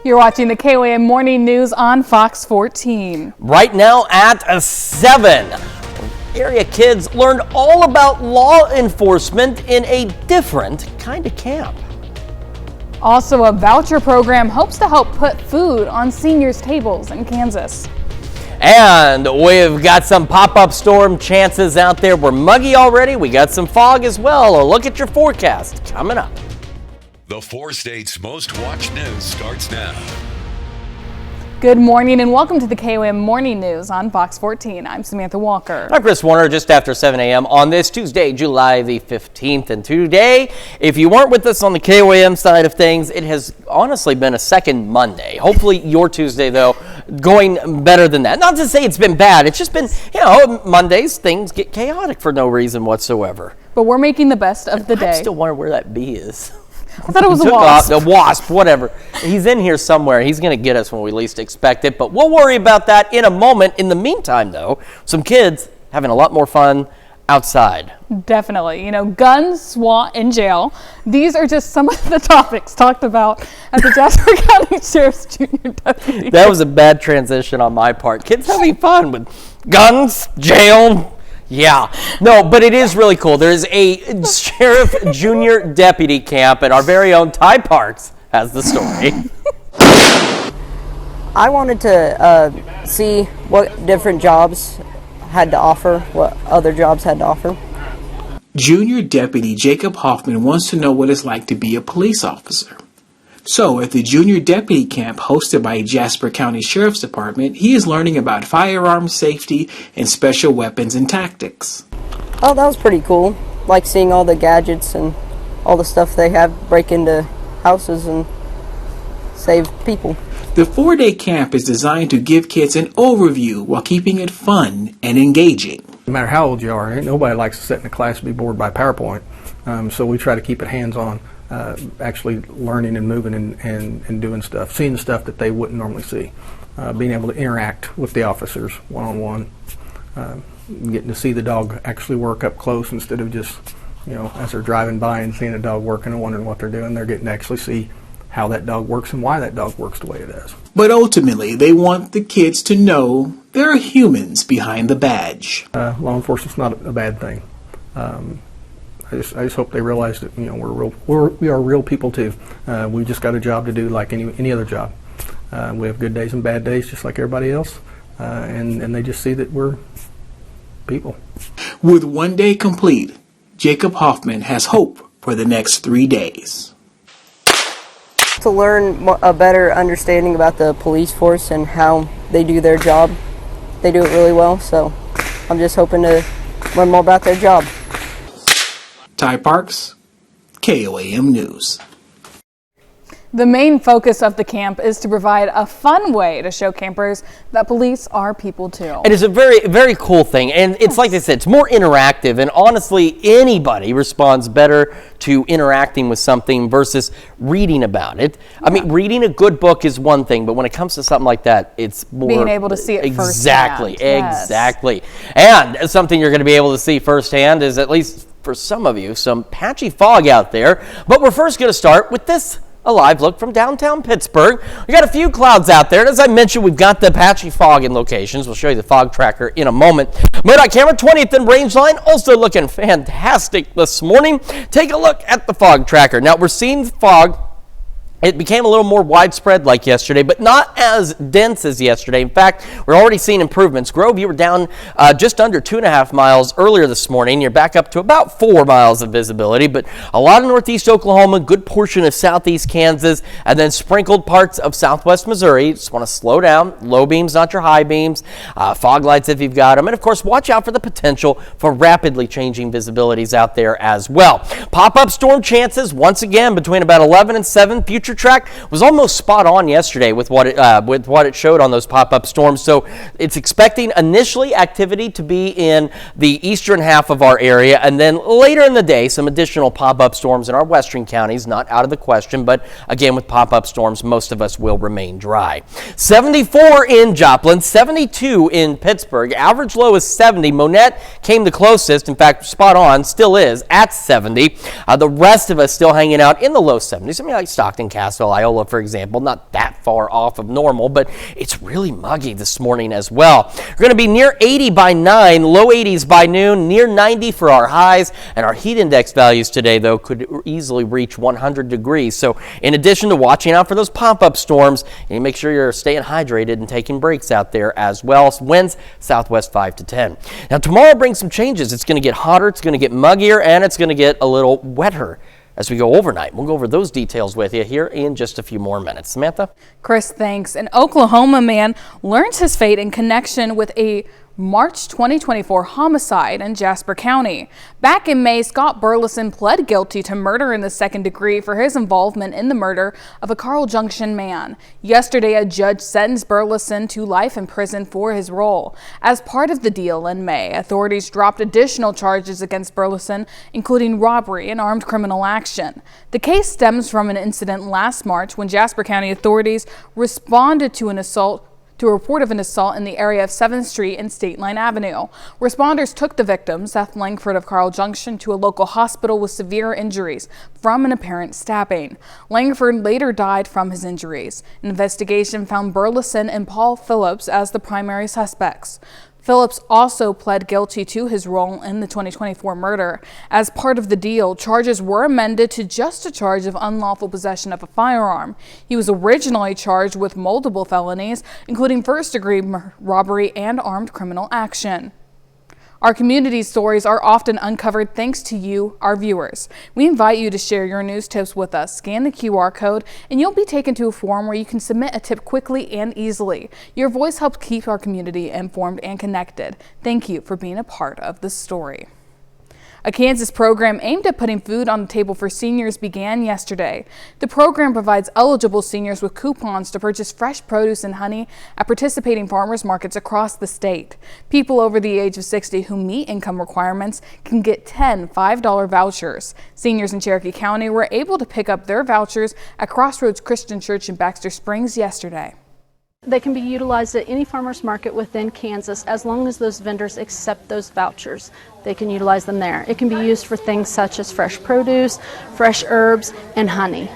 You're watching the KOAM Morning News on Fox 14. Right now at 7, area kids learned all about law enforcement in a different kind of camp. Also, a voucher program hopes to help put food on seniors' tables in Kansas. And we've got some pop-up storm chances out there. We're muggy already. We got some fog as well. A look at your forecast coming up. The 4 states' most watched news starts now. Good morning and welcome to the KOAM Morning News on Fox 14. I'm Samantha Walker. I'm Chris Warner, just after 7 a.m. on this Tuesday, July the 15th. And today, if you weren't with us on the KOAM side of things, it has honestly been a second Monday. Hopefully your Tuesday, though, going better than that. Not to say it's been bad. It's just been, Mondays, things get chaotic for no reason whatsoever. But we're making the best of the day. I still wonder where that bee is. I thought it was a wasp. A wasp, whatever. He's in here somewhere. He's going to get us when we least expect it, but we'll worry about that in a moment. In the meantime, though, some kids having a lot more fun outside. Definitely. Guns, SWAT, and jail. These are just some of the topics talked about at the Jasper County Sheriff's Junior Deputy. That was a bad transition on my part. Kids having fun with guns, jail. Yeah, no, but it is really cool. There's a Sheriff Junior Deputy camp, and our very own Ty Parks has the story. I wanted to see what different jobs had to offer, what other jobs had to offer. Junior Deputy Jacob Hoffman wants to know what it's like to be a police officer. So, at the Junior Deputy Camp hosted by Jasper County Sheriff's Department, he is learning about firearms safety and special weapons and tactics. Oh, that was pretty cool. Like seeing all the gadgets and all the stuff they have, break into houses and save people. The 4-day camp is designed to give kids an overview while keeping it fun and engaging. No matter how old you are, ain't nobody likes to sit in a class and be bored by PowerPoint. So we try to keep it hands-on. Actually learning and moving and doing stuff, seeing the stuff that they wouldn't normally see, being able to interact with the officers one-on-one, getting to see the dog actually work up close instead of just, as they're driving by and seeing a dog working and wondering what they're doing. They're getting to actually see how that dog works and why that dog works the way it does. But ultimately, they want the kids to know there are humans behind the badge. Law enforcement's not a bad thing. I just hope they realize that we are real people too. We just got a job to do like any other job. We have good days and bad days just like everybody else, and they just see that we're people. With 1 day complete, Jacob Hoffman has hope for the next 3 days. To learn a better understanding about the police force and how they do their job. They do it really well, so I'm just hoping to learn more about their job. Ty Parks, KOAM News. The main focus of the camp is to provide a fun way to show campers that police are people too. It is a very, very cool thing. And it's like I said, it's more interactive. And honestly, anybody responds better to interacting with something versus reading about it. Yeah. I mean, reading a good book is one thing, but when it comes to something like that, it's more being able to see it exactly, firsthand. Exactly. Yes. And something you're going to be able to see firsthand is, at least for some of you, some patchy fog out there. But we're first going to start with this. A live look from downtown Pittsburgh. We got a few clouds out there. And as I mentioned, we've got the patchy fog in locations. We'll show you the fog tracker in a moment. Murdoch camera 20th and Rangeline also looking fantastic this morning. Take a look at the fog tracker. Now we're seeing fog. It became a little more widespread like yesterday, but not as dense as yesterday. In fact, we're already seeing improvements. Grove, you were down just under 2.5 miles earlier this morning. You're back up to about 4 miles of visibility, but a lot of northeast Oklahoma, good portion of southeast Kansas, and then sprinkled parts of southwest Missouri. Just want to slow down. Low beams, not your high beams. Fog lights if you've got them. And of course, watch out for the potential for rapidly changing visibilities out there as well. Pop-up storm chances, once again, between about 11 and 7. Future track was almost spot on yesterday with what it showed on those pop-up storms. So it's expecting initially activity to be in the eastern half of our area, and then later in the day some additional pop-up storms in our western counties. Not out of the question, but again with pop-up storms, most of us will remain dry. 74 in Joplin, 72 in Pittsburgh. Average low is 70. Monette came the closest, in fact spot on, still is at 70. The rest of us still hanging out in the low 70s. I mean, like Stockton, Newcastle, Iola, for example, not that far off of normal, but it's really muggy this morning as well. We're going to be near 80 by 9, low 80s by noon, near 90 for our highs, and our heat index values today, though, could easily reach 100 degrees. So in addition to watching out for those pop-up storms, you need to make sure you're staying hydrated and taking breaks out there as well. Winds southwest 5 to 10. Now tomorrow brings some changes. It's going to get hotter, it's going to get muggier, and it's going to get a little wetter as we go overnight. We'll go over those details with you here in just a few more minutes. Samantha? Chris, thanks. An Oklahoma man learns his fate in connection with a March 2024 homicide in Jasper County. Back in May, Scott Burleson pled guilty to murder in the second degree for his involvement in the murder of a Carl Junction man. Yesterday, a judge sentenced Burleson to life in prison for his role. As part of the deal in May, authorities dropped additional charges against Burleson, including robbery and armed criminal action. The case stems from an incident last March when Jasper County authorities responded to a report of an assault in the area of 7th Street and State Line Avenue. Responders took the victim, Seth Langford of Carl Junction, to a local hospital with severe injuries from an apparent stabbing. Langford later died from his injuries. An investigation found Burleson and Paul Phillips as the primary suspects. Phillips also pled guilty to his role in the 2024 murder. As part of the deal, charges were amended to just a charge of unlawful possession of a firearm. He was originally charged with multiple felonies, including first-degree robbery and armed criminal action. Our community stories are often uncovered thanks to you, our viewers. We invite you to share your news tips with us. Scan the QR code and you'll be taken to a form where you can submit a tip quickly and easily. Your voice helps keep our community informed and connected. Thank you for being a part of the story. A Kansas program aimed at putting food on the table for seniors began yesterday. The program provides eligible seniors with coupons to purchase fresh produce and honey at participating farmers markets across the state. People over the age of 60 who meet income requirements can get 10 $5 vouchers. Seniors in Cherokee County were able to pick up their vouchers at Crossroads Christian Church in Baxter Springs yesterday. They can be utilized at any farmers market within Kansas as long as those vendors accept those vouchers. They can utilize them there. It can be used for things such as fresh produce, fresh herbs, and honey.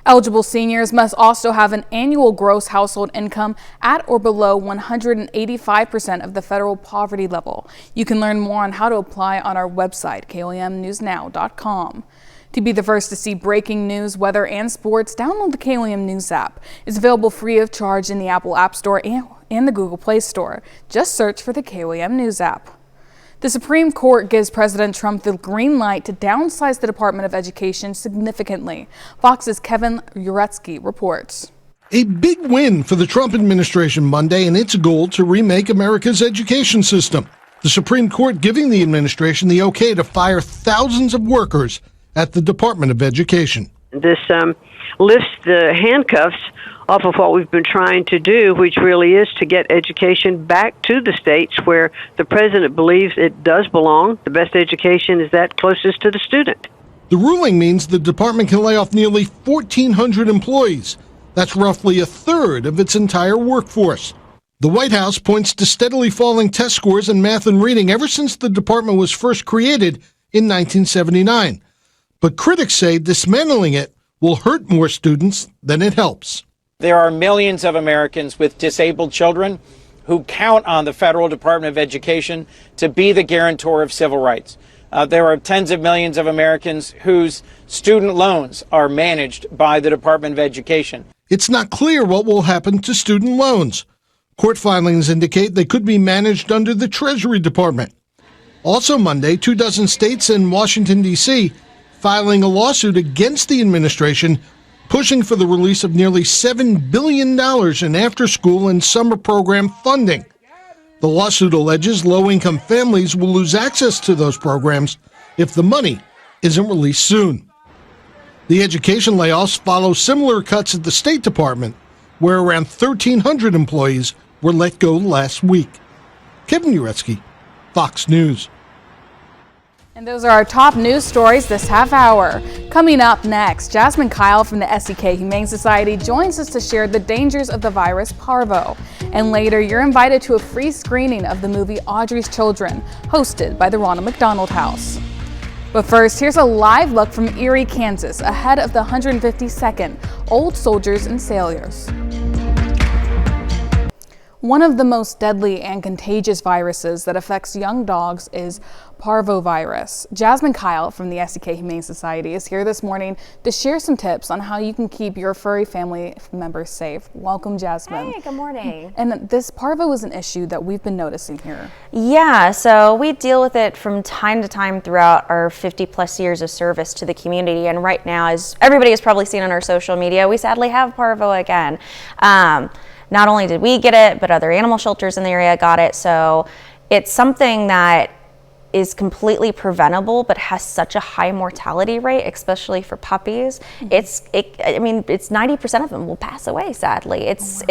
Eligible seniors must also have an annual gross household income at or below 185% of the federal poverty level. You can learn more on how to apply on our website, KOAMnewsnow.com. To be the first to see breaking news, weather, and sports, download the KOAM News app. It's available free of charge in the Apple App Store and the Google Play Store. Just search for the KOAM News app. The Supreme Court gives President Trump the green light to downsize the Department of Education significantly. Fox's Kevin Uretsky reports. A big win for the Trump administration Monday in its goal to remake America's education system. The Supreme Court giving the administration the okay to fire thousands of workers at the Department of Education. This lifts the handcuffs off of what we've been trying to do, which really is to get education back to the states where the president believes it does belong. The best education is that closest to the student. The ruling means the department can lay off nearly 1,400 employees. That's roughly a third of its entire workforce. The White House points to steadily falling test scores in math and reading ever since the department was first created in 1979. But critics say dismantling it will hurt more students than it helps. There are millions of Americans with disabled children who count on the Federal Department of Education to be the guarantor of civil rights. There are tens of millions of Americans whose student loans are managed by the Department of Education. It's not clear what will happen to student loans. Court filings indicate they could be managed under the Treasury Department. Also Monday, 24 states and Washington, D.C., filing a lawsuit against the administration, pushing for the release of nearly $7 billion in after-school and summer program funding. The lawsuit alleges low-income families will lose access to those programs if the money isn't released soon. The education layoffs follow similar cuts at the State Department, where around 1,300 employees were let go last week. Kevin Uretsky, Fox News. And those are our top news stories this half hour. Coming up next, Jasmine Kyle from the SEK Humane Society joins us to share the dangers of the virus parvo. And later, you're invited to a free screening of the movie Audrey's Children, hosted by the Ronald McDonald House. But first, here's a live look from Erie, Kansas, ahead of the 152nd Old Soldiers and Sailors. One of the most deadly and contagious viruses that affects young dogs is parvovirus. Jasmine Kyle from the SDK Humane Society is here this morning to share some tips on how you can keep your furry family members safe. Welcome, Jasmine. Hey, good morning. And this parvo is an issue that we've been noticing here. Yeah, so we deal with it from time to time throughout our 50+ years of service to the community. And right now, as everybody has probably seen on our social media, we sadly have parvo again. Not only did we get it, but other animal shelters in the area got it. So it's something that is completely preventable, but has such a high mortality rate, especially for puppies. I mean, it's 90% of them will pass away, sadly. So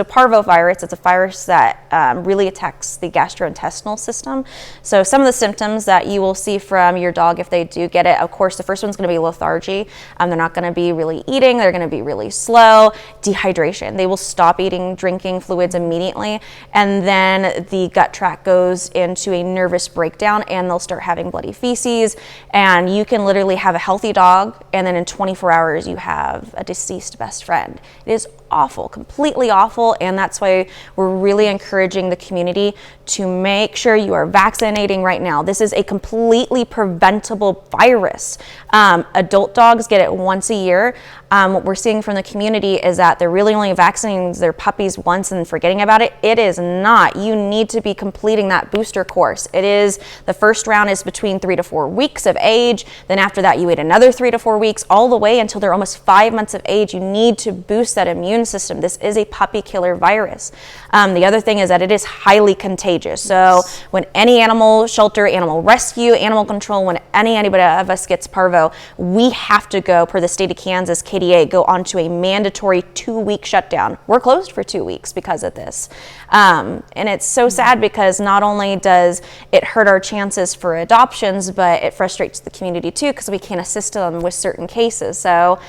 parvovirus, it's a virus that really attacks the gastrointestinal system. So some of the symptoms that you will see from your dog if they do get it, of course, the first one's gonna be lethargy. They're not gonna be really eating, they're gonna be really slow. Dehydration, they will stop eating, drinking fluids immediately, and then the gut tract goes into a nervous breakdown and they'll start having bloody feces, and you can literally have a healthy dog and then in 24 hours you have a deceased best friend. It is awful, completely awful, and that's why we're really encouraging the community to make sure you are vaccinating right now. This is a completely preventable virus. Adult dogs get it once a year. What we're seeing from the community is that they're really only vaccinating their puppies once and forgetting about it. It is not. You need to be completing that booster course. It is, the first round is between 3 to 4 weeks of age. Then after that, you wait another 3 to 4 weeks, all the way until they're almost 5 months of age. You need to boost that immune system. This is a puppy killer virus. The other thing is that it is highly contagious. So when any animal shelter, animal rescue, animal control, when anybody of us gets parvo, we have to go, per the state of Kansas, KDA, go onto a mandatory 2-week shutdown. We're closed for 2 weeks because of this. And it's so sad because not only does it hurt our chances for adoptions, but it frustrates the community too because we can't assist them with certain cases. So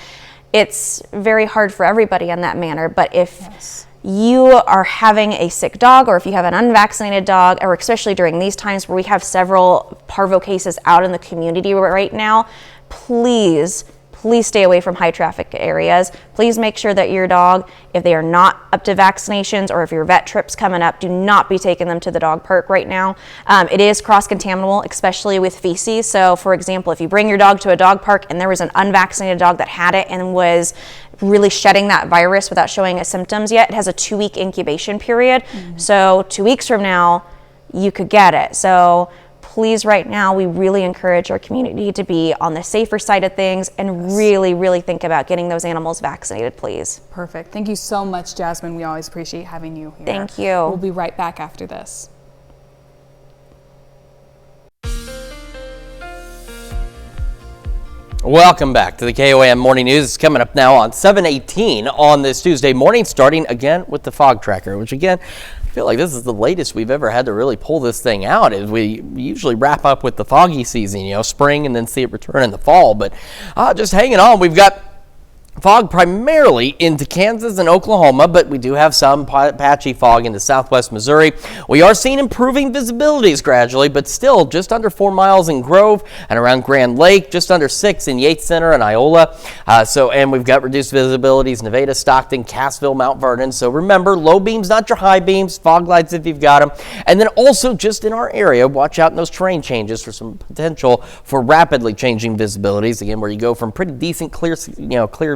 it's very hard for everybody in that manner. But if you are having a sick dog, or if you have an unvaccinated dog, or especially during these times where we have several parvo cases out in the community right now, please stay away from high traffic areas. Please make sure that your dog, if they are not up to vaccinations, or if your vet trip's coming up, do not be taking them to the dog park right now. It is cross-contaminable, especially with feces. So for example, if you bring your dog to a dog park and there was an unvaccinated dog that had it and was really shedding that virus without showing us symptoms yet, it has a 2-week incubation period. So 2 weeks from now, you could get it. So please, right now, we really encourage our community to be on the safer side of things and really think about getting those animals vaccinated, please. Perfect. Thank you so much, Jasmine. We always appreciate having you here. Thank you. We'll be right back after this. Welcome back to the KOAM Morning News. It's coming up now on 7:18 on this Tuesday morning, starting again with the fog tracker, which again, I feel like this is the latest we've ever had to really pull this thing out. As we usually wrap up with the foggy season, spring, and then see it return in the fall. But just hanging on, we've got fog primarily into Kansas and Oklahoma, but we do have some patchy fog into southwest Missouri. We are seeing improving visibilities gradually, but still just under 4 miles in Grove and around Grand Lake, just under 6 in Yates Center and Iola. And we've got reduced visibilities, Nevada, Stockton, Cassville, Mount Vernon. So remember, low beams, not your high beams, fog lights if you've got them. And then also just in our area, watch out in those terrain changes for some potential for rapidly changing visibilities. Again, where you go from pretty decent clear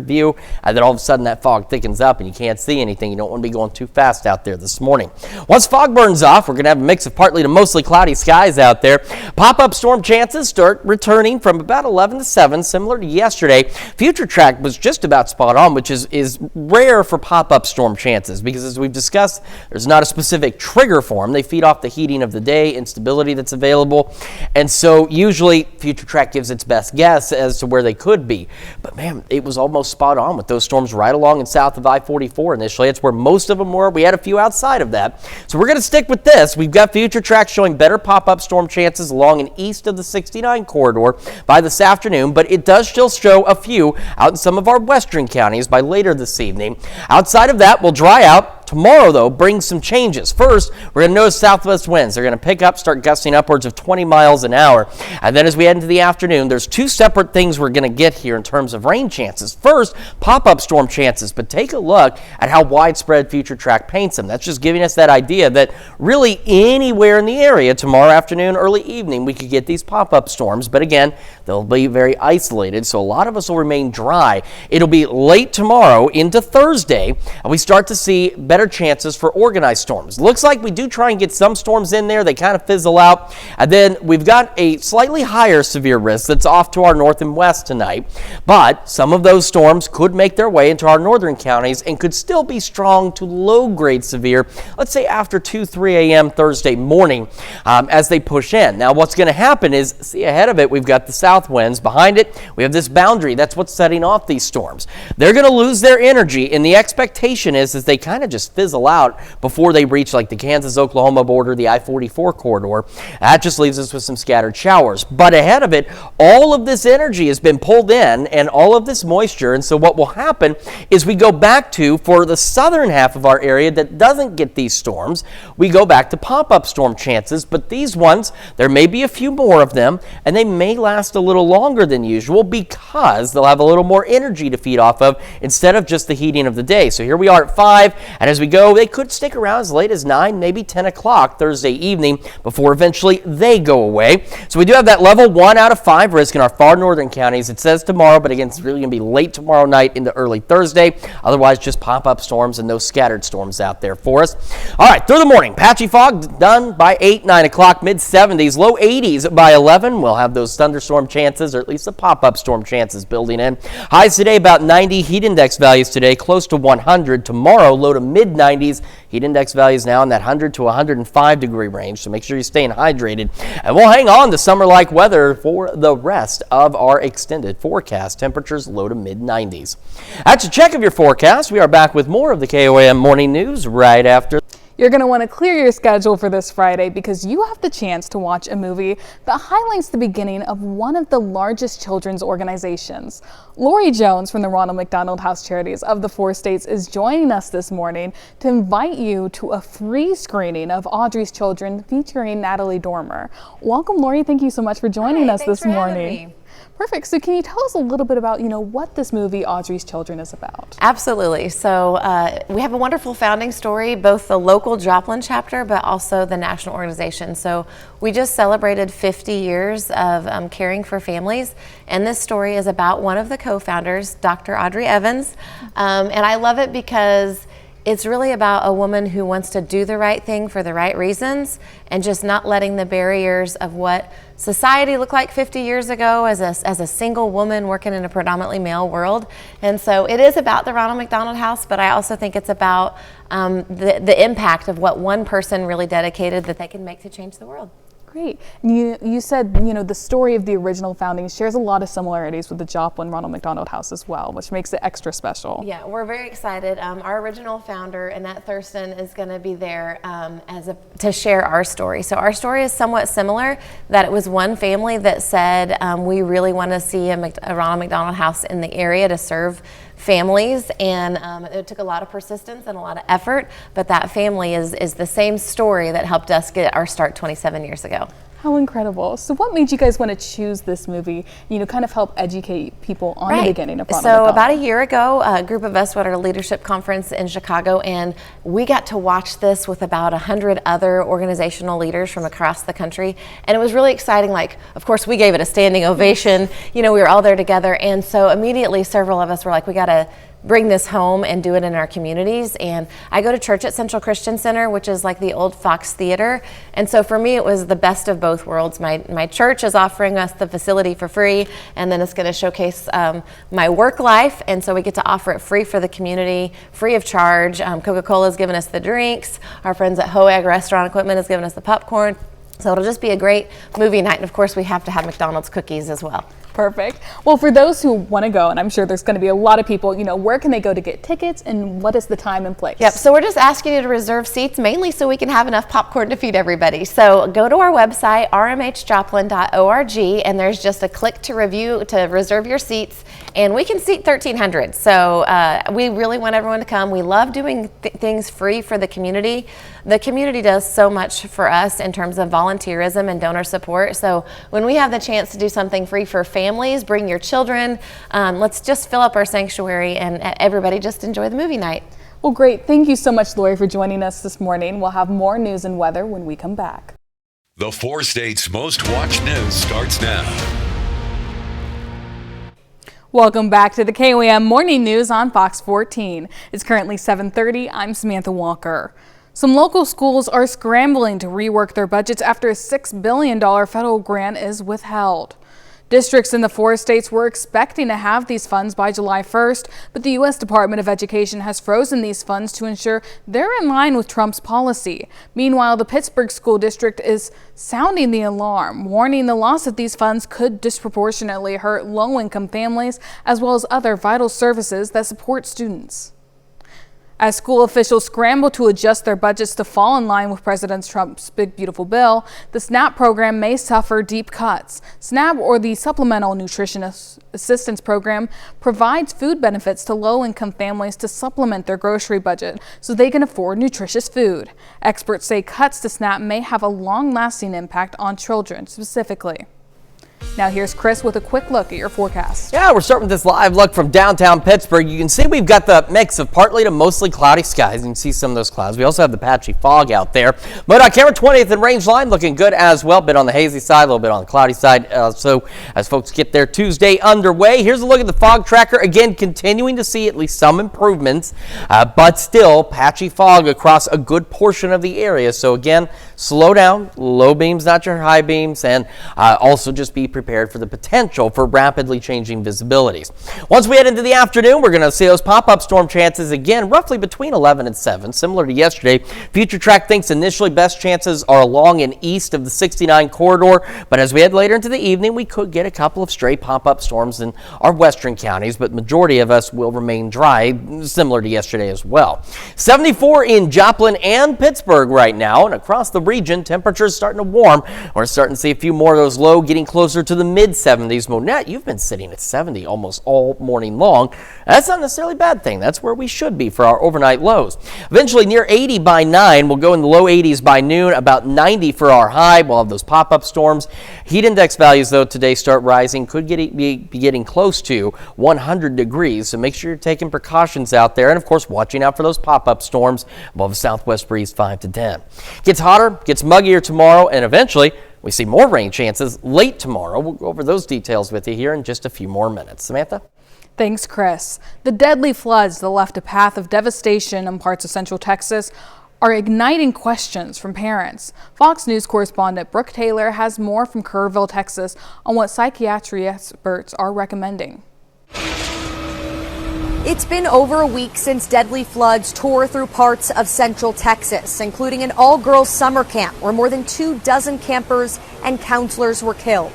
view, and then all of a sudden that fog thickens up and you can't see anything. You don't want to be going too fast out there this morning. Once fog burns off, we're going to have a mix of partly to mostly cloudy skies out there. Pop-up storm chances start returning from about 11 to 7, similar to yesterday. Future track was just about spot on, which is rare for pop-up storm chances because, as we've discussed, there's not a specific trigger for them. They feed off the heating of the day, instability that's available, and so usually future track gives its best guess as to where they could be. But man, it was almost spot on with those storms right along and south of I-44 initially. That's where most of them were. We had a few outside of that. So we're going to stick with this. We've got future tracks showing better pop-up storm chances along and east of the 69 corridor by this afternoon, but it does still show a few out in some of our western counties by later this evening. Outside of that, we'll dry out. tomorrow, though, brings some changes. First, we're going to notice southwest winds. They're going to pick up, start gusting upwards of 20 miles an hour. And then as we head into the afternoon, there's two separate things we're going to get here in terms of rain chances. First, pop-up storm chances, but take a look at how widespread Future Track paints them. That's just giving us that idea that really anywhere in the area tomorrow afternoon, early evening, we could get these pop-up storms. But again, they'll be very isolated, so a lot of us will remain dry. It'll be late tomorrow into Thursday, and we start to see better chances for organized storms. Looks like we do try and get some storms in there. They kind of fizzle out. And then we've got a slightly higher severe risk that's off to our north and west tonight. But some of those storms could make their way into our northern counties and could still be strong to low-grade severe, let's say after 2-3 a.m. Thursday morning as they push in. Now, what's going to happen is, see ahead of it, we've got the south winds. Behind it, we have this boundary. That's what's setting off these storms. They're going to lose their energy, and the expectation is they kind of just fizzle out before they reach like the Kansas-Oklahoma border, the I-44 corridor. That just leaves us with some scattered showers. But ahead of it, all of this energy has been pulled in and all of this moisture, and so what will happen is we go back to, for the southern half of our area that doesn't get these storms, we go back to pop-up storm chances, but these ones, there may be a few more of them, and they may last a little longer than usual because they'll have a little more energy to feed off of instead of just the heating of the day. So here we are at 5, and as we go, they could stick around as late as 9, maybe 10 o'clock Thursday evening before eventually they go away. So we do have that level 1 out of 5 risk in our far northern counties. It says tomorrow, but again, it's really going to be late tomorrow night into early Thursday. Otherwise, just pop-up storms and no scattered storms out there for us. All right, through the morning, patchy fog done by 8, 9 o'clock, mid-70s, low 80s by 11. We'll have those thunderstorm chances, or at least the pop-up storm chances building in. Highs today about 90. Heat index values today close to 100. Tomorrow, low to mid-90s. Heat index values now in that 100 to 105 degree range, so make sure you're staying hydrated. And we'll hang on to summer-like weather for the rest of our extended forecast. Temperatures low to mid-90s. That's a check of your forecast. We are back with more of the KOAM Morning News right after. You're going to want to clear your schedule for this Friday because you have the chance to watch a movie that highlights the beginning of one of the largest children's organizations. Lori Jones from the Ronald McDonald House Charities of the 4 states is joining us this morning to invite you to a free screening of Audrey's Children featuring Natalie Dormer. Welcome, Lori. Thank you so much for joining us this morning. Perfect. So can you tell us a little bit about, what this movie Audrey's Children is about? Absolutely. So we have a wonderful founding story, both the local Joplin chapter, but also the national organization. So we just celebrated 50 years of caring for families. And this story is about one of the co-founders, Dr. Audrey Evans. And I love it because it's really about a woman who wants to do the right thing for the right reasons and just not letting the barriers of what society looked like 50 years ago as a single woman working in a predominantly male world. And so it is about the Ronald McDonald House, but I also think it's about the impact of what one person really dedicated that they can make to change the world. Great. You said, the story of the original founding shares a lot of similarities with the Joplin Ronald McDonald House as well, which makes it extra special. Yeah, we're very excited. Our original founder, Annette Thurston, is going to be there to share our story. So our story is somewhat similar, that it was one family that said, we really want to see a Ronald McDonald House in the area to serve families, and it took a lot of persistence and a lot of effort, but that family is the same story that helped us get our start 27 years ago. How incredible. So what made you guys want to choose this movie, kind of help educate people on the beginning of Ronald McDonald? About a year ago, a group of us were at a leadership conference in Chicago, and we got to watch this with about 100 other organizational leaders from across the country, and it was really exciting. Of course, we gave it a standing ovation. We were all there together, and so immediately several of us were like, we got to bring this home and do it in our communities. And I go to church at Central Christian Center, which is like the old Fox Theater. And so for me, it was the best of both worlds. My church is offering us the facility for free, and then it's going to showcase my work life. And so we get to offer it free for the community, free of charge. Coca-Cola has given us the drinks. Our friends at Hoag Restaurant Equipment has given us the popcorn. So it'll just be a great movie night. And of course, we have to have McDonald's cookies as well. Perfect. Well, for those who want to go, and I'm sure there's going to be a lot of people, where can they go to get tickets and what is the time and place? Yep, so we're just asking you to reserve seats mainly so we can have enough popcorn to feed everybody. So go to our website, rmhjoplin.org, and there's just a click to reserve your seats, and we can seat 1,300. So we really want everyone to come. We love doing things free for the community. The community does so much for us in terms of volunteerism and donor support. So when we have the chance to do something free for families, bring your children, let's just fill up our sanctuary and everybody just enjoy the movie night. Well, great. Thank you so much, Lori, for joining us this morning. We'll have more news and weather when we come back. The 4 states' most watched news starts now. Welcome back to the KOAM Morning News on Fox 14. It's currently 7:30. I'm Samantha Walker. Some local schools are scrambling to rework their budgets after a $6 billion federal grant is withheld. Districts in the 4 states were expecting to have these funds by July 1st, but the U.S. Department of Education has frozen these funds to ensure they're in line with Trump's policy. Meanwhile, the Pittsburgh School District is sounding the alarm, warning the loss of these funds could disproportionately hurt low-income families as well as other vital services that support students. As school officials scramble to adjust their budgets to fall in line with President Trump's Big Beautiful Bill, the SNAP program may suffer deep cuts. SNAP, or the Supplemental Nutrition Assistance Program, provides food benefits to low-income families to supplement their grocery budget so they can afford nutritious food. Experts say cuts to SNAP may have a long-lasting impact on children specifically. Now here's Chris with a quick look at your forecast. Yeah, we're starting with this live look from downtown Pittsburgh. You can see we've got the mix of partly to mostly cloudy skies. You can see some of those clouds. We also have the patchy fog out there. But on camera 20th and range line looking good as well. Bit on the hazy side, a little bit on the cloudy side. So as folks get their Tuesday underway, here's a look at the fog tracker. Again, continuing to see at least some improvements, but still patchy fog across a good portion of the area. So again, slow down, low beams, not your high beams, and also just be prepared for the potential for rapidly changing visibilities. Once we head into the afternoon, we're going to see those pop-up storm chances again, roughly between 11 and 7, similar to yesterday. Future Track thinks initially best chances are along and east of the 69 corridor, but as we head later into the evening, we could get a couple of stray pop-up storms in our western counties, but majority of us will remain dry, similar to yesterday as well. 74 in Joplin and Pittsburgh right now, and across the region, temperatures starting to warm. We're starting to see a few more of those low getting closer to the mid-70s. Monette, you've been sitting at 70 almost all morning long. That's not necessarily a bad thing. That's where we should be for our overnight lows. Eventually near 80 by 9. We'll go in the low 80s by noon, about 90 for our high. We'll have those pop-up storms. Heat index values, though, today start rising. Could be getting close to 100 degrees, so make sure you're taking precautions out there. And, of course, watching out for those pop-up storms above a southwest breeze 5 to 10. Gets hotter, gets muggier tomorrow, and eventually we see more rain chances late tomorrow. We'll go over those details with you here in just a few more minutes. Samantha? Thanks, Chris. The deadly floods that left a path of devastation in parts of central Texas are igniting questions from parents. Fox News correspondent Brooke Taylor has more from Kerrville, Texas on what psychiatry experts are recommending. It's been over a week since deadly floods tore through parts of central Texas, including an all-girls summer camp where more than 24 campers and counselors were killed.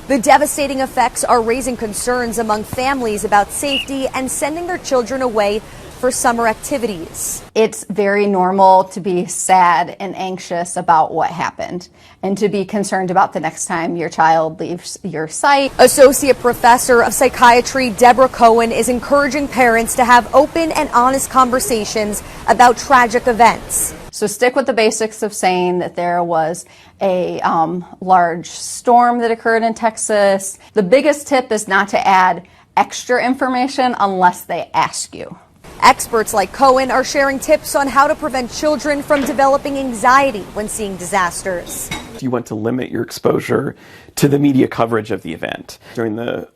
The devastating effects are raising concerns among families about safety and sending their children away for summer activities. It's very normal to be sad and anxious about what happened and to be concerned about the next time your child leaves your sight. Associate Professor of Psychiatry Deborah Cohen is encouraging parents to have open and honest conversations about tragic events. So stick with the basics of saying that there was a large storm that occurred in Texas. The biggest tip is not to add extra information unless they ask you. Experts like Cohen are sharing tips on how to prevent children from developing anxiety when seeing disasters. You want to limit your exposure to the media coverage of the event. During the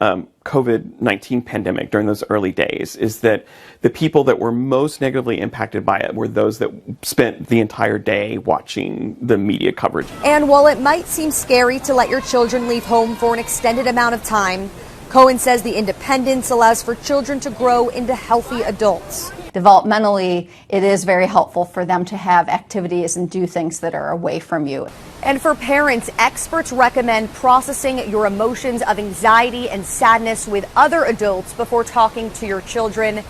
COVID-19 pandemic, during those early days, is that the people that were most negatively impacted by it were those that spent the entire day watching the media coverage. And while it might seem scary to let your children leave home for an extended amount of time, Cohen says the independence allows for children to grow into healthy adults. Developmentally, it is very helpful for them to have activities and do things that are away from you. And for parents, experts recommend processing your emotions of anxiety and sadness with other adults before talking to your children.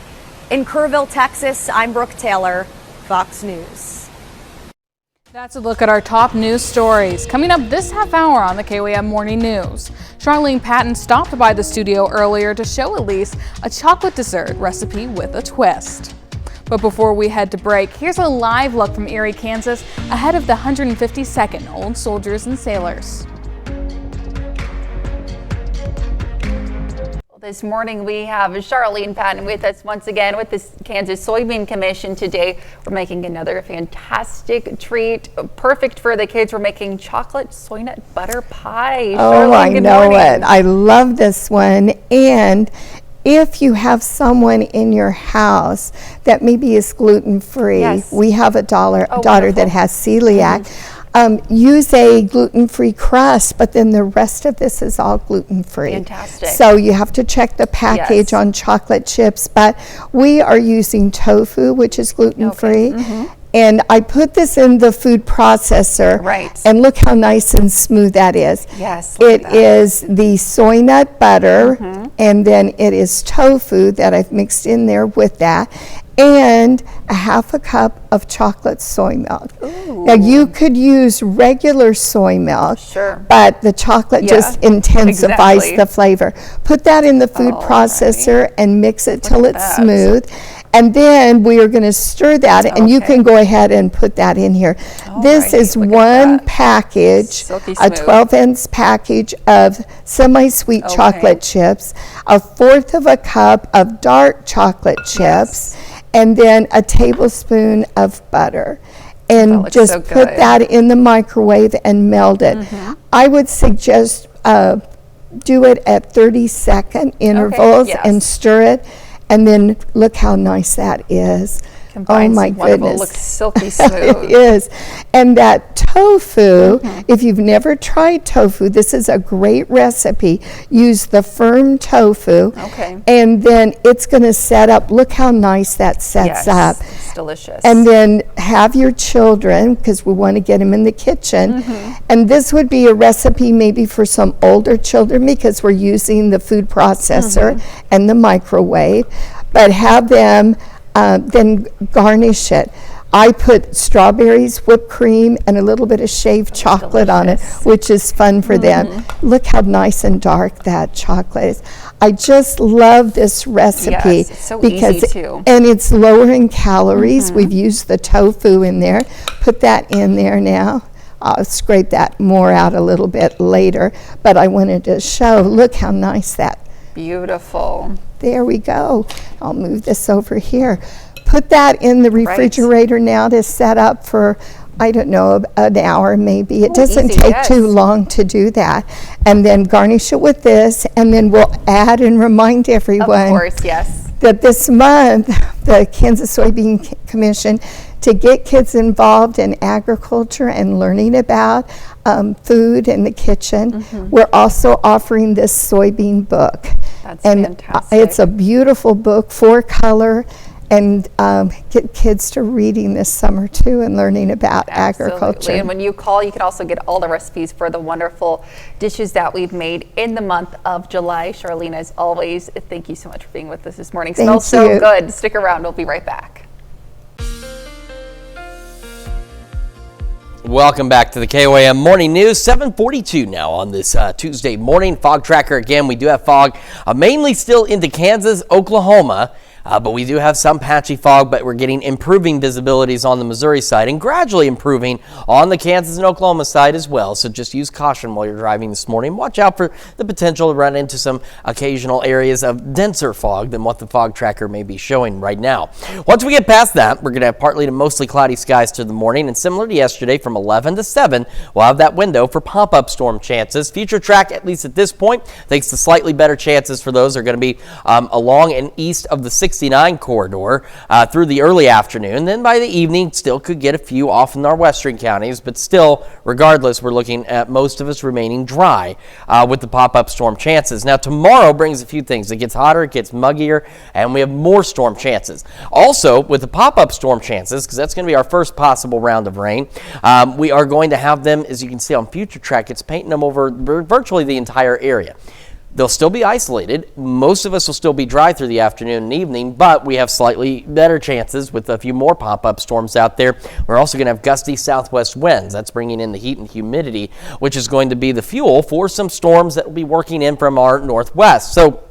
In Kerrville, Texas, I'm Brooke Taylor, Fox News. That's a look at our top news stories. Coming up this half hour on the KOAM Morning News. Charlene Patton stopped by the studio earlier to show Elise a chocolate dessert recipe with a twist. But before we head to break, here's a live look from Erie, Kansas, ahead of the 152nd Old Soldiers and Sailors. This morning we have Charlene Patton with us once again with the Kansas Soybean Commission. Today we're making another fantastic treat, perfect for the kids. We're making chocolate soy nut butter pie. Oh, Charlene, I good know morning. it. I love this one. And if you have someone in your house that maybe is gluten-free, Yes. we have a daughter wonderful. that has celiac. Use a gluten-free crust, but then the rest of this is all gluten-free. Fantastic. So you have to check the package Yes. on chocolate chips, but we are using tofu, which is gluten-free. And I put this in the food processor. Right. And look how nice and smooth that is. Yes, look It at that. is the soy nut butter, and then it is tofu that I've mixed in there with that, and a half a cup of chocolate soy milk. Now you could use regular soy milk, but the chocolate just intensifies exactly. the flavor. Put that in the food processor and mix it till it's smooth. And then we are going to stir that, and you can go ahead and put that in here. This is one package, Silky a smooth. 12-ounce package of semi-sweet chocolate chips, a fourth of a cup of dark chocolate chips, and then a tablespoon of butter. And looks just so put good. that in the microwave and melt it. I would suggest do it at 30-second intervals yes. and stir it. And then look how nice that is. Combines oh my wonderful. goodness. Looks silky smooth. It is. And that tofu, if you've never tried tofu, this is a great recipe. Use the firm tofu. Okay. And then it's going to set up, look how nice that sets up. It's delicious. And then have your children, because we want to get them in the kitchen. And this would be a recipe maybe for some older children, because we're using the food processor and the microwave. But have them then garnish it. I put strawberries, whipped cream, and a little bit of shaved chocolate on it, which is fun for them. Look how nice and dark that chocolate is. I just love this recipe Yes, it's so because easy too. and it's lower in calories. We've used the tofu in there. Put that in there now. I'll scrape that more out a little bit later, but I wanted to show, look how nice that. Beautiful. There we go. I'll move this over here. Put that in the refrigerator now to set up for, I don't know, an hour maybe. It doesn't easy, take yes. too long to do that. And then garnish it with this, and then we'll add and remind everyone Of course, yes. that this month, the Kansas Soybean Commission, to get kids involved in agriculture and learning about food in the kitchen, we're also offering this soybean book. That's and fantastic. It's a beautiful book, 4-color, and get kids to reading this summer too and learning about agriculture. Absolutely. And when you call, you can also get all the recipes for the wonderful dishes that we've made in the month of July. Charlene, as always, thank you so much for being with us this morning. Thank Smells so you. good. Stick around. We'll be right back. Welcome back to the KOAM Morning News. 7:42 now on this Tuesday morning. Fog tracker again. We do have fog mainly still into Kansas, Oklahoma. But we do have some patchy fog, but we're getting improving visibilities on the Missouri side and gradually improving on the Kansas and Oklahoma side as well. So just use caution while you're driving this morning. Watch out for the potential to run into some occasional areas of denser fog than what the fog tracker may be showing right now. Once we get past that, we're going to have partly to mostly cloudy skies to the morning. And similar to yesterday, from 11 to 7, we'll have that window for pop-up storm chances. Future track, at least at this point, thinks the slightly better chances for those are going to be along and east of the 6 69 corridor through the early afternoon. Then by the evening, still could get a few off in our western counties, but still, regardless, we're looking at most of us remaining dry with the pop-up storm chances. Now, tomorrow brings a few things. It gets hotter, it gets muggier, and we have more storm chances. Also, with the pop-up storm chances, because that's going to be our first possible round of rain, we are going to have them, as you can see on Future Track, it's painting them over virtually the entire area. They'll still be isolated. Most of us will still be dry through the afternoon and evening, but we have slightly better chances with a few more pop-up storms out there. We're also going to have gusty southwest winds. That's bringing in the heat and humidity, which is going to be the fuel for some storms that will be working in from our northwest. So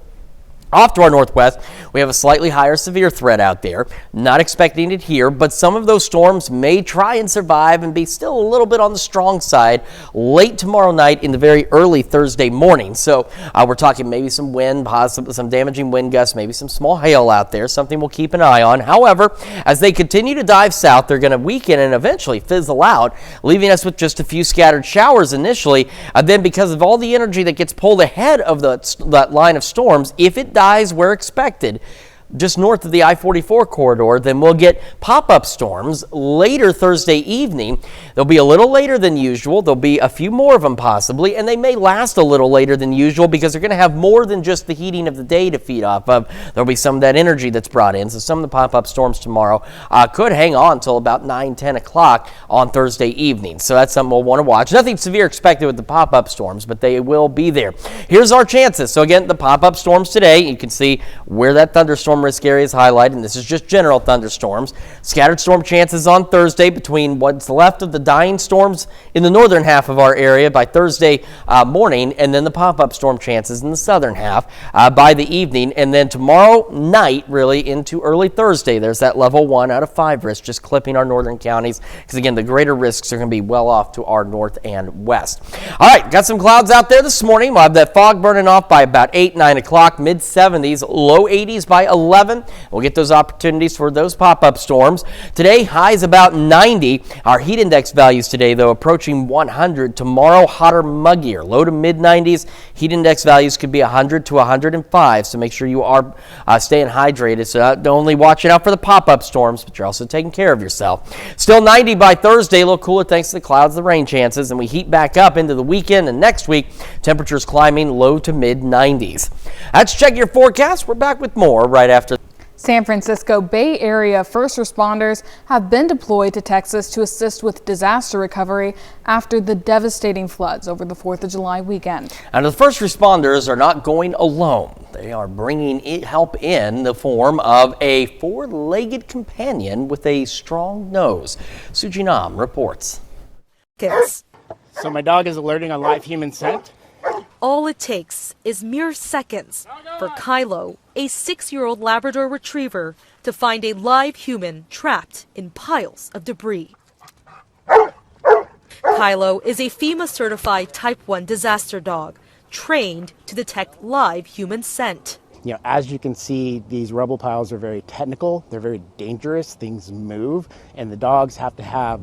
off to our northwest, we have a slightly higher severe threat out there. Not expecting it here, but some of those storms may try and survive and be still a little bit on the strong side late tomorrow night in the very early Thursday morning. So we're talking maybe some wind, possibly some damaging wind gusts, maybe some small hail out there, something we'll keep an eye on. However, as they continue to dive south, they're going to weaken and eventually fizzle out, leaving us with just a few scattered showers initially. And then because of all the energy that gets pulled ahead of that line of storms, if it dies where expected, just north of the I-44 corridor, then we'll get pop-up storms later Thursday evening. They'll be a little later than usual. There'll be a few more of them possibly, and they may last a little later than usual because they're going to have more than just the heating of the day to feed off of. There'll be some of that energy that's brought in, so some of the pop-up storms tomorrow could hang on until about 9-10 o'clock on Thursday evening. So that's something we'll want to watch. Nothing severe expected with the pop-up storms, but they will be there. Here's our chances. So again, the pop-up storms today, you can see where that thunderstorm risk area is highlighted, and this is just general thunderstorms. Scattered storm chances on Thursday between what's left of the dying storms in the northern half of our area by Thursday morning, and then the pop-up storm chances in the southern half by the evening. And then tomorrow night, really into early Thursday, there's that level 1 out of 5 risk just clipping our northern counties, because again, the greater risks are going to be well off to our north and west. All right, got some clouds out there this morning. We'll have that fog burning off by about 8-9 o'clock, mid-70s, low 80s by 11. We'll get those opportunities for those pop-up storms. Today, highs about 90. Our heat index values today, though, approaching 100. Tomorrow, hotter, muggier, low to mid-90s. Heat index values could be 100 to 105, so make sure you are staying hydrated. So not only watching out for the pop-up storms, but you're also taking care of yourself. Still 90 by Thursday, a little cooler thanks to the clouds, the rain chances, and we heat back up into the weekend and next week. Temperatures climbing low to mid-90s. That's Check Your Forecast. We're back with more right after. San Francisco Bay Area first responders have been deployed to Texas to assist with disaster recovery after the devastating floods over the 4th of July weekend. And the first responders are not going alone. They are bringing help in the form of a four-legged companion with a strong nose. Suji Nam reports. So my dog is alerting on live human scent. All it takes is mere seconds for Kylo, a 6-year-old Labrador retriever, to find a live human trapped in piles of debris. Kylo is a FEMA-certified Type 1 disaster dog, trained to detect live human scent. You know, as you can see, these rubble piles are very technical, they're very dangerous, things move, and the dogs have to have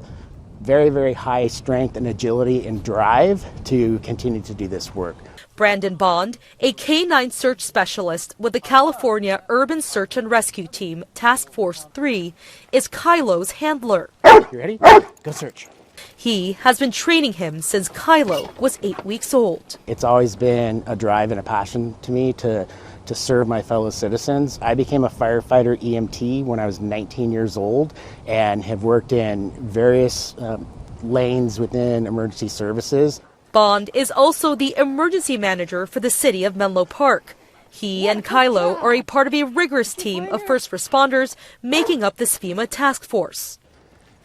very, very high strength and agility and drive to continue to do this work. Brandon Bond, a canine search specialist with the California Urban Search and Rescue Team Task Force 3, is Kylo's handler. You ready? Go search. He has been training him since Kylo was 8 weeks old. It's always been a drive and a passion to me to serve my fellow citizens. I became a firefighter EMT when I was 19 years old and have worked in various lanes within emergency services. Bond is also the emergency manager for the city of Menlo Park. He and Kylo are a part of a rigorous team of first responders making up this FEMA task force.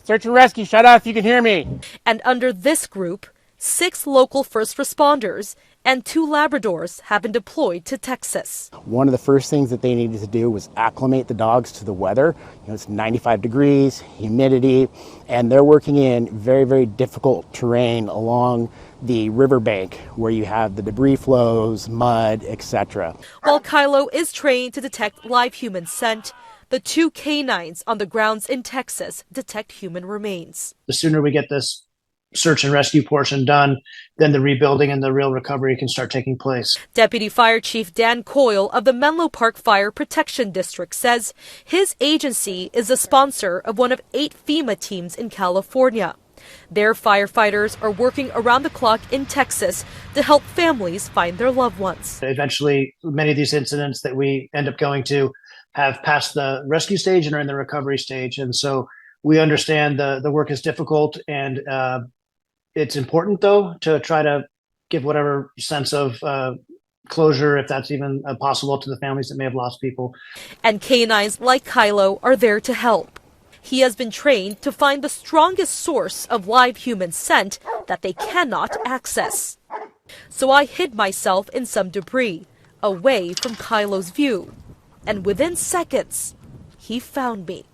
Search and rescue, shut up if you can hear me. And under this group, 6 local first responders and 2 Labradors have been deployed to Texas. One of the first things that they needed to do was acclimate the dogs to the weather. You know, it's 95 degrees, humidity, and they're working in very, very difficult terrain along the riverbank where you have the debris flows, mud, etc. While Kylo is trained to detect live human scent, the 2 canines on the grounds in Texas detect human remains. The sooner we get this search and rescue portion done, then the rebuilding and the real recovery can start taking place. Deputy Fire Chief Dan Coyle of the Menlo Park Fire Protection District says his agency is a sponsor of one of 8 FEMA teams in California. Their firefighters are working around the clock in Texas to help families find their loved ones. Eventually, many of these incidents that we end up going to have passed the rescue stage and are in the recovery stage. And so we understand the work is difficult, and it's important, though, to try to give whatever sense of closure, if that's even possible, to the families that may have lost people. And canines like Kylo are there to help. He has been trained to find the strongest source of live human scent that they cannot access. So I hid myself in some debris, away from Kylo's view. And within seconds, he found me.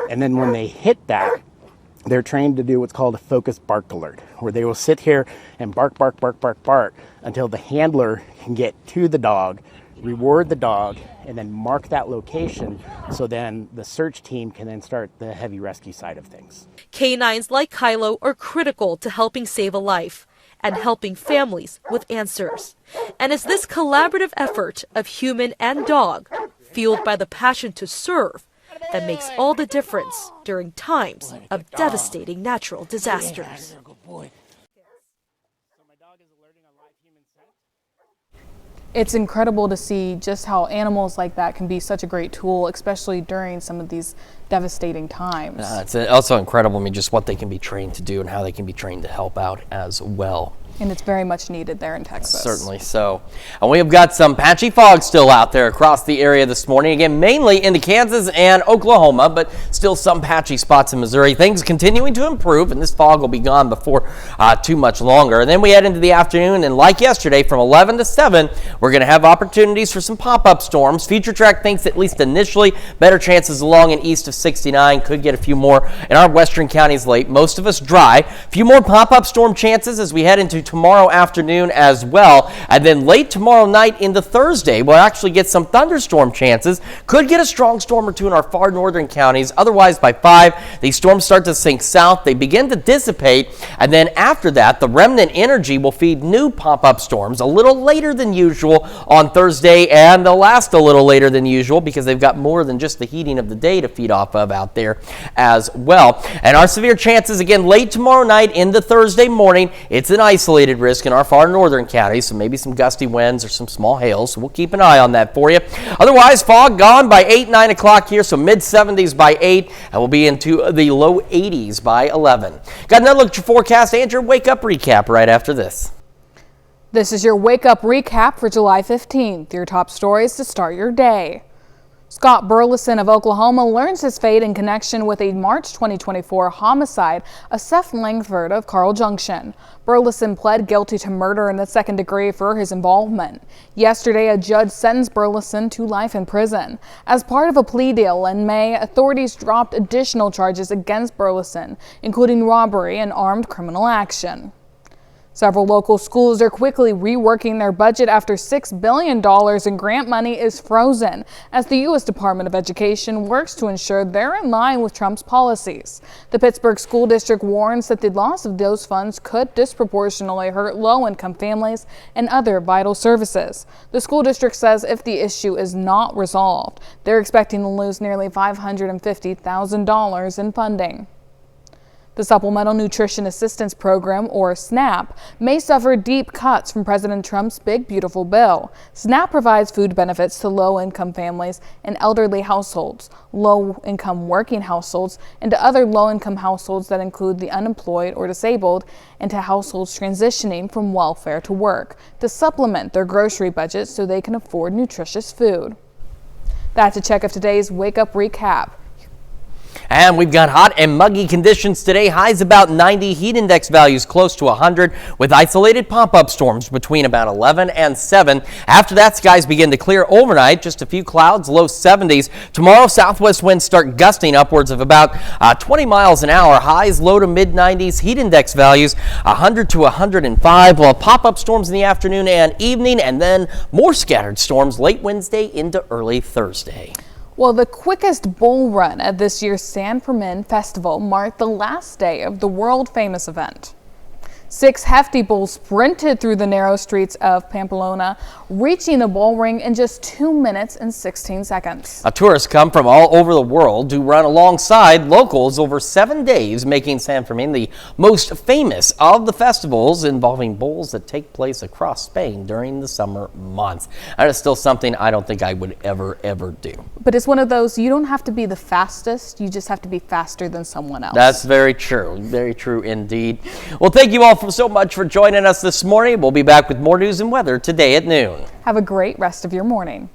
And then when they hit that, they're trained to do what's called a focused bark alert, where they will sit here and bark, bark, bark, bark, bark until the handler can get to the dog, reward the dog, and then mark that location, so then the search team can then start the heavy rescue side of things. Canines like Kylo are critical to helping save a life and helping families with answers. And it's this collaborative effort of human and dog, fueled by the passion to serve, that makes all the difference during times of devastating natural disasters. It's incredible to see just how animals like that can be such a great tool, especially during some of these devastating times. It's also incredible, I mean, just what they can be trained to do and how they can be trained to help out as well. And it's very much needed there in Texas. Certainly so. And we have got some patchy fog still out there across the area this morning. Again, mainly into Kansas and Oklahoma, but still some patchy spots in Missouri. Things continuing to improve, and this fog will be gone before too much longer. And then we head into the afternoon, and like yesterday, from 11 to 7, we're going to have opportunities for some pop-up storms. Future Track thinks at least initially better chances along and east of 69. Could get a few more in our western counties late. Most of us dry. A few more pop-up storm chances as we head into tomorrow afternoon as well. And then late tomorrow night into Thursday, we'll actually get some thunderstorm chances. Could get a strong storm or two in our far northern counties. Otherwise, by 5, these storms start to sink south. They begin to dissipate. And then after that, the remnant energy will feed new pop-up storms a little later than usual on Thursday. And they'll last a little later than usual because they've got more than just the heating of the day to feed off of out there as well. And our severe chances again late tomorrow night into Thursday morning. It's an isolated risk in our far northern counties, so maybe some gusty winds or some small hail, so we'll keep an eye on that for you. Otherwise, fog gone by 8, 9 o'clock here, so mid-70s by 8, and we'll be into the low 80s by 11. Got another look at your forecast and your wake-up recap right after this. This is your wake-up recap for July 15th, your top stories to start your day. Scott Burleson of Oklahoma learns his fate in connection with a March 2024 homicide of Seth Langford of Carl Junction. Burleson pled guilty to murder in the second degree for his involvement. Yesterday, a judge sentenced Burleson to life in prison. As part of a plea deal in May, authorities dropped additional charges against Burleson, including robbery and armed criminal action. Several local schools are quickly reworking their budget after $6 billion in grant money is frozen as the U.S. Department of Education works to ensure they're in line with Trump's policies. The Pittsburgh School District warns that the loss of those funds could disproportionately hurt low-income families and other vital services. The school district says if the issue is not resolved, they're expecting to lose nearly $550,000 in funding. The Supplemental Nutrition Assistance Program, or SNAP, may suffer deep cuts from President Trump's Big Beautiful Bill. SNAP provides food benefits to low-income families and elderly households, low-income working households, and to other low-income households that include the unemployed or disabled, and to households transitioning from welfare to work, to supplement their grocery budget so they can afford nutritious food. That's a check of today's Wake Up Recap. And we've got hot and muggy conditions today. Highs about 90, heat index values close to 100 with isolated pop-up storms between about 11 and 7. After that, skies begin to clear overnight. Just a few clouds, low 70s. Tomorrow, southwest winds start gusting upwards of about 20 miles an hour. Highs low to mid 90s. Heat index values 100 to 105. Well, pop-up storms in the afternoon and evening, and then more scattered storms late Wednesday into early Thursday. Well, the quickest bull run at this year's San Fermin Festival marked the last day of the world-famous event. 6 hefty bulls sprinted through the narrow streets of Pamplona, reaching the bull ring in just 2 minutes and 16 seconds. Tourists come from all over the world to run alongside locals over 7 days, making San Fermin the most famous of the festivals involving bulls that take place across Spain during the summer months. That is still something I don't think I would ever do. But it's one of those, you don't have to be the fastest, you just have to be faster than someone else. That's very true indeed. Well, thank you all so much for joining us this morning. We'll be back with more news and weather today at noon. Have a great rest of your morning.